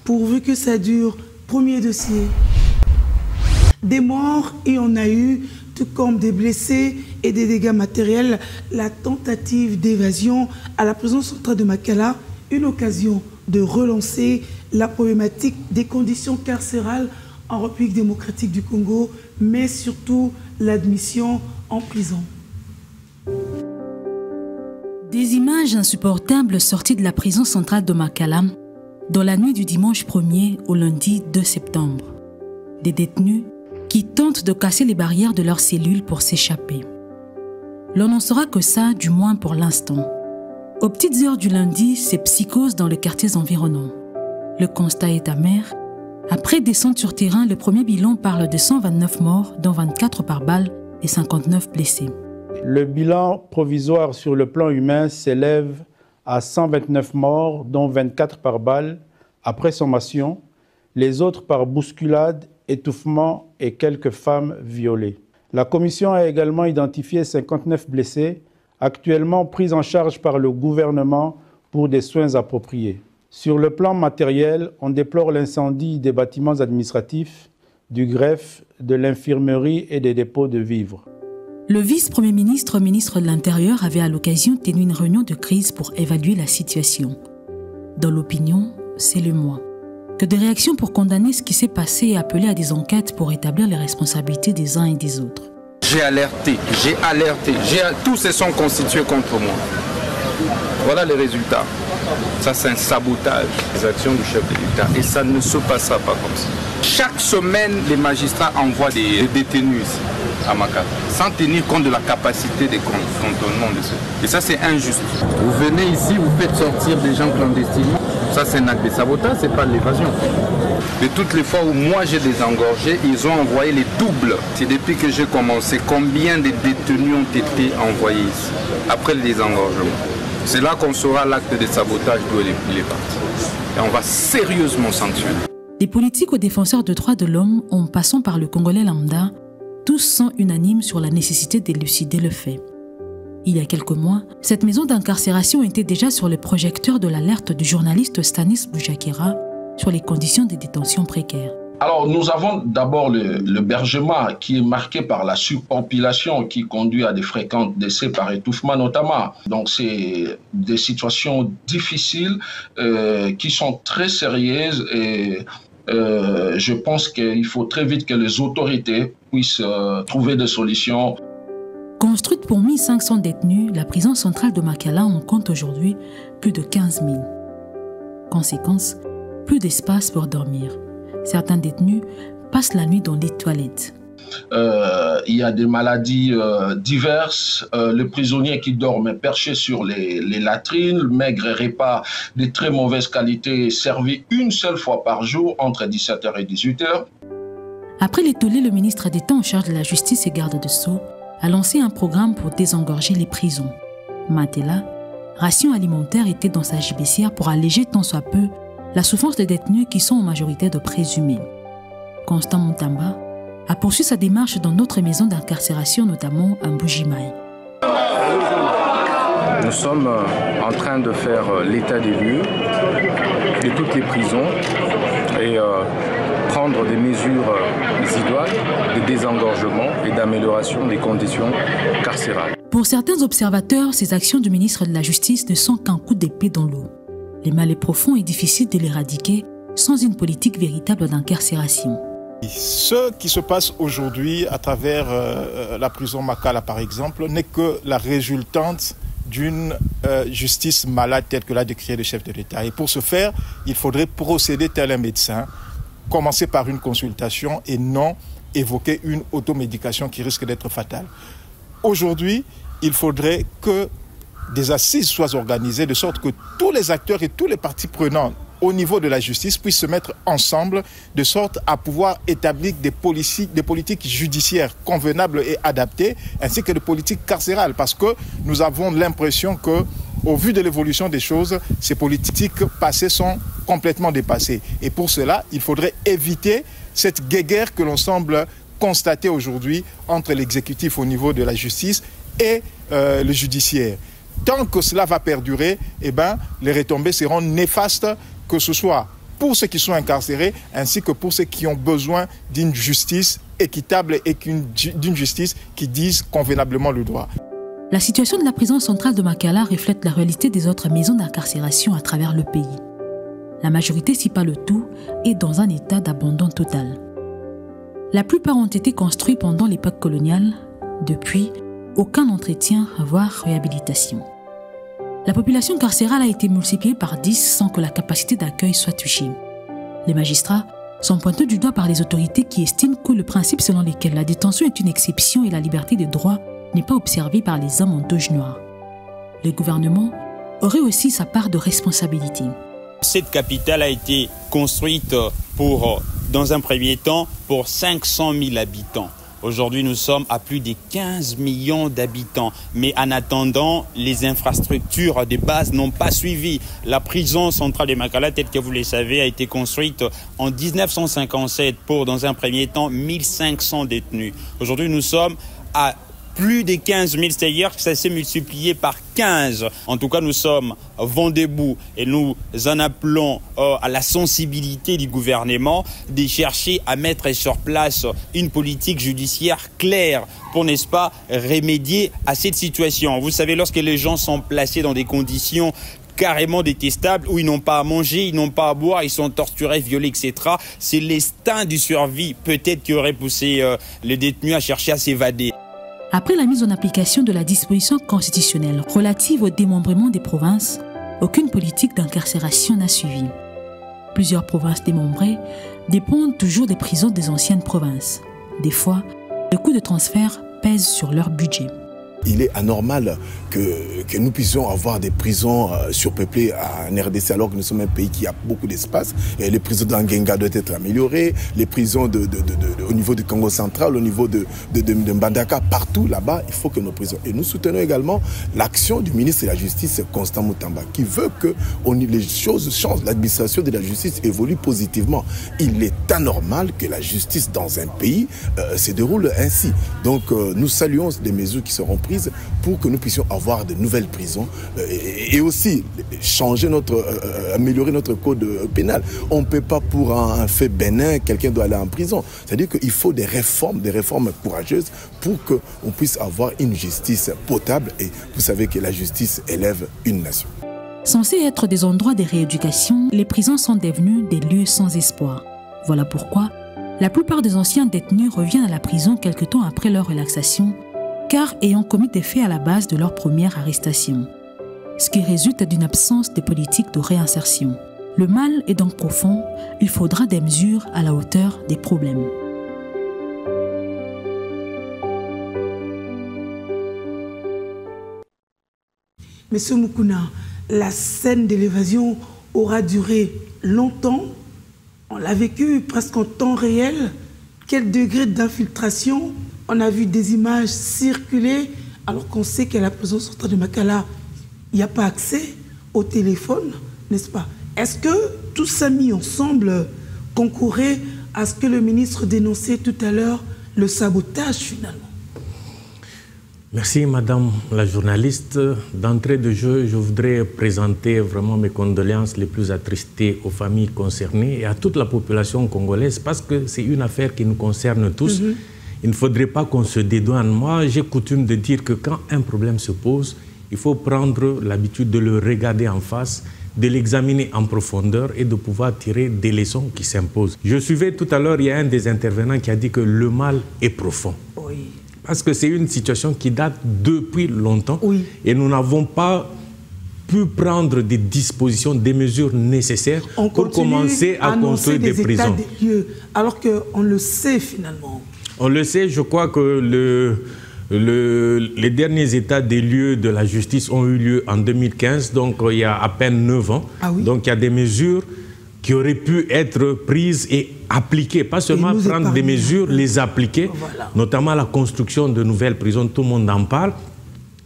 pourvu que ça dure. Premier dossier. Des morts, il y en a eu, tout comme des blessés et des dégâts matériels. La tentative d'évasion à la prison centrale de Makala, une occasion de relancer la problématique des conditions carcérales en République démocratique du Congo, mais surtout l'admission en prison. Des images insupportables sorties de la prison centrale de Makala dans la nuit du dimanche 1er au lundi 2 septembre. Des détenus qui tentent de casser les barrières de leurs cellules pour s'échapper. L'on n'en saura que ça, du moins pour l'instant. Aux petites heures du lundi, c'est psychose dans les quartiers environnants. Le constat est amer. Après descente sur terrain, le premier bilan parle de 129 morts, dont 24 par balle et 59 blessés. Le bilan provisoire sur le plan humain s'élève à 129 morts, dont 24 par balle, après sommation, les autres par bousculade, étouffement et quelques femmes violées. La commission a également identifié 59 blessés, actuellement pris en charge par le gouvernement pour des soins appropriés. Sur le plan matériel, on déplore l'incendie des bâtiments administratifs, du greffe, de l'infirmerie et des dépôts de vivres. Le vice-premier ministre, ministre de l'Intérieur, avait à l'occasion tenu une réunion de crise pour évaluer la situation. Dans l'opinion, c'est le moins. Que des réactions pour condamner ce qui s'est passé et appeler à des enquêtes pour établir les responsabilités des uns et des autres. J'ai alerté, tous se sont constitués contre moi. Voilà les résultats. Ça, c'est un sabotage des actions du chef de l'État et ça ne se passera pas comme ça. Chaque semaine, les magistrats envoient des détenus ici, à Makala, sans tenir compte de la capacité de cantonnement de ceux. Et ça, c'est injuste. Vous venez ici, vous faites sortir des gens clandestinement. Ça, c'est un acte de sabotage, c'est pas de l'évasion. De toutes les fois où moi j'ai désengorgé, ils ont envoyé les doubles. C'est depuis que j'ai commencé, combien de détenus ont été envoyés ici, après le désengorgement. C'est là qu'on saura l'acte de sabotage d'où il est parti. Et on va sérieusement sanctionner. Des politiques aux défenseurs de droits de l'homme, en passant par le Congolais lambda, tous sont unanimes sur la nécessité d'élucider le fait. Il y a quelques mois, cette maison d'incarcération était déjà sur le projecteur de l'alerte du journaliste Stanis Boujakera sur les conditions de détention précaires. Alors, nous avons d'abord le bergement qui est marqué par la surpopulation qui conduit à des fréquents décès par étouffement notamment. Donc, c'est des situations difficiles qui sont très sérieuses et je pense qu'il faut très vite que les autorités puissent trouver des solutions. Construite pour 1500 détenus, la prison centrale de Makala en compte aujourd'hui plus de 15 000. Conséquence, plus d'espace pour dormir. Certains détenus passent la nuit dans les toilettes. Il y a des maladies diverses. Le prisonnier qui dort perché sur les latrines, le maigre repas de très mauvaise qualité servi une seule fois par jour entre 17h et 18h. Après les tollés, le ministre d'État en charge de la justice et garde de Sceaux a lancé un programme pour désengorger les prisons. Matela, ration alimentaire était dans sa gibecière pour alléger tant soit peu la souffrance des détenus qui sont en majorité de présumés. Constant Moutamba a poursuivi sa démarche dans d'autres maisons d'incarcération, notamment à Mbujimaï. Nous sommes en train de faire l'état des lieux de toutes les prisons et prendre des mesures idoines de désengorgement et d'amélioration des conditions carcérales. Pour certains observateurs, ces actions du ministre de la Justice ne sont qu'un coup d'épée dans l'eau. Le mal est profond et difficile de l'éradiquer sans une politique véritable d'incarcération. Ce qui se passe aujourd'hui à travers la prison Makala, par exemple, n'est que la résultante d'une justice malade telle que l'a décrit le chef de l'État. Et pour ce faire, il faudrait procéder tel un médecin, commencer par une consultation et non évoquer une automédication qui risque d'être fatale. Aujourd'hui, il faudrait que des assises soient organisées de sorte que tous les acteurs et tous les parties prenantes au niveau de la justice puissent se mettre ensemble de sorte à pouvoir établir des politiques judiciaires convenables et adaptées ainsi que des politiques carcérales parce que nous avons l'impression que au vu de l'évolution des choses, ces politiques passées sont complètement dépassées. Et pour cela, il faudrait éviter cette guéguerre que l'on semble constater aujourd'hui entre l'exécutif au niveau de la justice et le judiciaire. Tant que cela va perdurer, les retombées seront néfastes, que ce soit pour ceux qui sont incarcérés, ainsi que pour ceux qui ont besoin d'une justice équitable et d'une justice qui dise convenablement le droit. La situation de la prison centrale de Makala reflète la réalité des autres maisons d'incarcération à travers le pays. La majorité, si pas le tout, est dans un état d'abandon total. La plupart ont été construits pendant l'époque coloniale. Depuis, aucun entretien, voire réhabilitation. La population carcérale a été multipliée par 10 sans que la capacité d'accueil soit touchée. Les magistrats sont pointés du doigt par les autorités qui estiment que le principe selon lequel la détention est une exception et la liberté de droit n'est pas observée par les hommes en toge noire. Le gouvernement aurait aussi sa part de responsabilité. Cette capitale a été construite dans un premier temps pour 500 000 habitants. Aujourd'hui, nous sommes à plus de 15 millions d'habitants. Mais en attendant, les infrastructures de base n'ont pas suivi. La prison centrale de Makala, telle que vous le savez, a été construite en 1957 pour, dans un premier temps, 1500 détenus. Aujourd'hui, nous sommes à plus de 15 000, c'est-à-dire que ça s'est multiplié par 15. En tout cas, nous sommes vent debout et nous en appelons à la sensibilité du gouvernement de chercher à mettre sur place une politique judiciaire claire pour, n'est-ce pas, remédier à cette situation. Vous savez, lorsque les gens sont placés dans des conditions carrément détestables, où ils n'ont pas à manger, ils n'ont pas à boire, ils sont torturés, violés, etc. C'est l'instinct de survie, peut-être, qui aurait poussé les détenus à chercher à s'évader. Après la mise en application de la disposition constitutionnelle relative au démembrement des provinces, aucune politique d'incarcération n'a suivi. Plusieurs provinces démembrées dépendent toujours des prisons des anciennes provinces. Des fois, le coût de transfert pèse sur leur budget. Il est anormal que nous puissions avoir des prisons surpeuplées en RDC alors que nous sommes un pays qui a beaucoup d'espace. Les prisons d'Angenga doivent être améliorées, les prisons au niveau du Congo central, au niveau de Mbandaka, partout là-bas, il faut que nos prisons. Et nous soutenons également l'action du ministre de la Justice, Constant Moutamba, qui veut que les choses changent, l'administration de la justice évolue positivement. Il est anormal que la justice dans un pays se déroule ainsi. Donc nous saluons les mesures qui seront prises pour que nous puissions avoir de nouvelles prisons et aussi améliorer notre code pénal. On ne peut pas pour un fait bénin, quelqu'un doit aller en prison. C'est-à-dire qu'il faut des réformes courageuses pour qu'on puisse avoir une justice potable. Et vous savez que la justice élève une nation. Censés être des endroits de rééducation, les prisons sont devenues des lieux sans espoir. Voilà pourquoi la plupart des anciens détenus reviennent à la prison quelque temps après leur relaxation, car ayant commis des faits à la base de leur première arrestation, ce qui résulte d'une absence de politique de réinsertion. Le mal est donc profond, il faudra des mesures à la hauteur des problèmes. Monsieur Moukouna, la scène de l'évasion aura duré longtemps. On l'a vécu presque en temps réel. Quel degré d'infiltration? On a vu des images circuler, alors qu'on sait qu'à la prison centrale de Makala, il n'y a pas accès au téléphone, n'est-ce pas? Est-ce que tout ça mis ensemble concourait à ce que le ministre dénonçait tout à l'heure, le sabotage finalement? Merci Madame la journaliste. D'entrée de jeu, je voudrais présenter vraiment mes condoléances les plus attristées aux familles concernées et à toute la population congolaise parce que c'est une affaire qui nous concerne tous. Il ne faudrait pas qu'on se dédouane. Moi, j'ai coutume de dire que quand un problème se pose, il faut prendre l'habitude de le regarder en face, de l'examiner en profondeur et de pouvoir tirer des leçons qui s'imposent. Je suivais tout à l'heure, il y a un des intervenants qui a dit que le mal est profond. Oui. Parce que c'est une situation qui date depuis longtemps et nous n'avons pas pu prendre des dispositions, des mesures nécessaires pour commencer à construire des prisons. Des lieux, alors qu'on le sait finalement. On le sait, je crois que les derniers états des lieux de la justice ont eu lieu en 2015, donc il y a à peine 9 ans. Donc il y a des mesures qui auraient pu être prises et appliquées, pas seulement prendre des mesures, les appliquer, notamment la construction de nouvelles prisons, tout le monde en parle.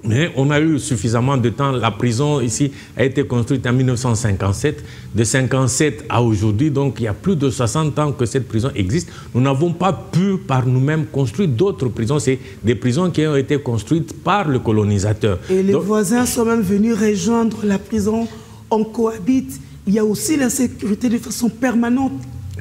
Mais on a eu suffisamment de temps. La prison ici a été construite en 1957, de 1957 à aujourd'hui, donc il y a plus de 60 ans que cette prison existe. Nous n'avons pas pu par nous-mêmes construire d'autres prisons. C'est des prisons qui ont été construites par le colonisateur. Et les voisins sont même venus rejoindre la prison. On cohabite. il y a aussi l'insécurité de façon permanente.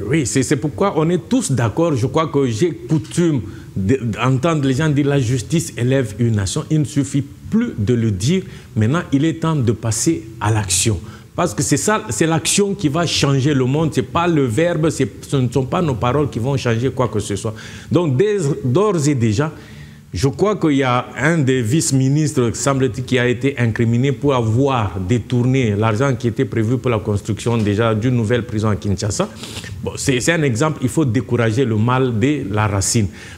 Oui, c'est pourquoi on est tous d'accord. Je crois que j'ai coutume d'entendre les gens dire la justice élève une nation. Il ne suffit plus de le dire. Maintenant, il est temps de passer à l'action. Parce que c'est ça, c'est l'action qui va changer le monde. Ce n'est pas le verbe, ce ne sont pas nos paroles qui vont changer quoi que ce soit. Donc, d'ores et déjà, je crois qu'il y a un des vice-ministres, semble-t-il, qui a été incriminé pour avoir détourné l'argent qui était prévu pour la construction déjà d'une nouvelle prison à Kinshasa. Bon, c'est un exemple, il faut décourager le mal de la racine.